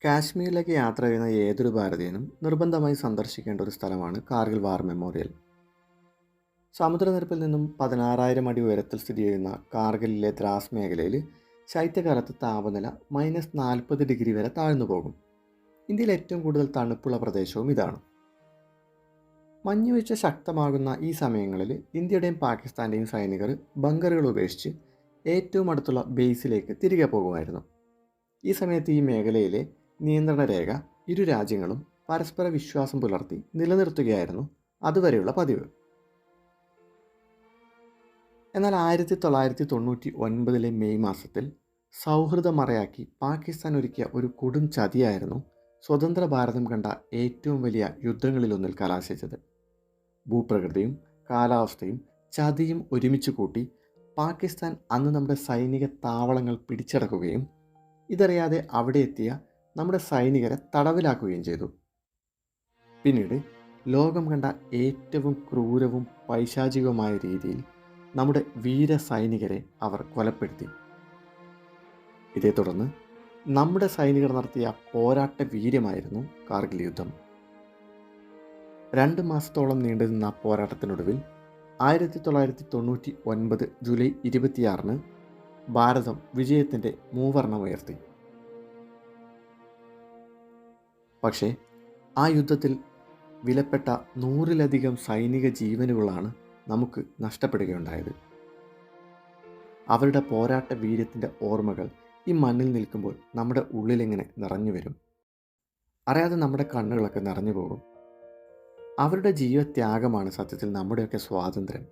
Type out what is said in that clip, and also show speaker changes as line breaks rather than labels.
കാശ്മീരിലേക്ക് യാത്ര ചെയ്യുന്ന ഏതൊരു ഭാരതീയനും നിർബന്ധമായി സന്ദർശിക്കേണ്ട ഒരു സ്ഥലമാണ് കാർഗിൽ വാർ മെമ്മോറിയൽ. സമുദ്രനിരപ്പിൽ നിന്നും 16,000 അടി ഉയരത്തിൽ സ്ഥിതി ചെയ്യുന്ന കാർഗിലിലെ ദ്രാസ് മേഖലയിൽ ശൈത്യകാലത്ത് താപനില -40 ഡിഗ്രി വരെ താഴ്ന്നു പോകും. ഇന്ത്യയിൽ ഏറ്റവും കൂടുതൽ തണുപ്പുള്ള പ്രദേശവും ഇതാണ്. മഞ്ഞുവീഴ്ച ശക്തമാകുന്ന ഈ സമയങ്ങളിൽ ഇന്ത്യയുടെയും പാകിസ്ഥാൻ്റെയും സൈനികർ ബങ്കറുകൾ ഉപേക്ഷിച്ച് ഏറ്റവും അടുത്തുള്ള ബേസിലേക്ക് തിരികെ പോകുമായിരുന്നു. ഈ സമയത്ത് ഈ മേഖലയിലെ നിയന്ത്രണ രേഖ ഇരു രാജ്യങ്ങളും പരസ്പര വിശ്വാസം പുലർത്തി നിലനിർത്തുകയായിരുന്നു അതുവരെയുള്ള പതിവ്. എന്നാൽ 1999 മെയ് മാസത്തിൽ സൗഹൃദം മറയാക്കി പാകിസ്ഥാൻ ഒരുക്കിയ ഒരു കൊടും ചതിയായിരുന്നു സ്വതന്ത്ര ഭാരതം കണ്ട ഏറ്റവും വലിയ യുദ്ധങ്ങളിലൊന്നിൽ കലാശിച്ചത്. ഭൂപ്രകൃതിയും കാലാവസ്ഥയും ചതിയും ഒരുമിച്ച് കൂട്ടി പാകിസ്ഥാൻ അന്ന് നമ്മുടെ സൈനിക താവളങ്ങൾ പിടിച്ചടക്കുകയും ഇതറിയാതെ അവിടെ എത്തിയ നമ്മുടെ സൈനികരെ തടവിലാക്കുകയും ചെയ്തു. പിന്നീട് ലോകം കണ്ട ഏറ്റവും ക്രൂരവും പൈശാചികവുമായ രീതിയിൽ നമ്മുടെ വീര സൈനികരെ അവർ കൊലപ്പെടുത്തി. ഇതേ തുടർന്ന് നമ്മുടെ സൈനികർ നടത്തിയ പോരാട്ട വീര്യമായിരുന്നു കാർഗിൽ യുദ്ധം. 2 മാസത്തോളം നീണ്ടുനിന്ന പോരാട്ടത്തിനൊടുവിൽ 1999 ജൂലൈ 26 ഭാരതം വിജയത്തിൻ്റെ മൂവർണ്ണമുയർത്തി. പക്ഷേ ആ യുദ്ധത്തിൽ വിലപ്പെട്ട 100-ലധികം സൈനിക ജീവനുകളാണ് നമുക്ക് നഷ്ടപ്പെടുകയുണ്ടായത്. അവരുടെ പോരാട്ട വീര്യത്തിൻ്റെ ഓർമ്മകൾ ഈ മണ്ണിൽ നിൽക്കുമ്പോൾ നമ്മുടെ ഉള്ളിലിങ്ങനെ നിറഞ്ഞു വരും. അറിയാതെ നമ്മുടെ കണ്ണുകളൊക്കെ നിറഞ്ഞു പോകും. അവരുടെ ജീവത്യാഗമാണ് സത്യത്തിൽ നമ്മുടെയൊക്കെ സ്വാതന്ത്ര്യം.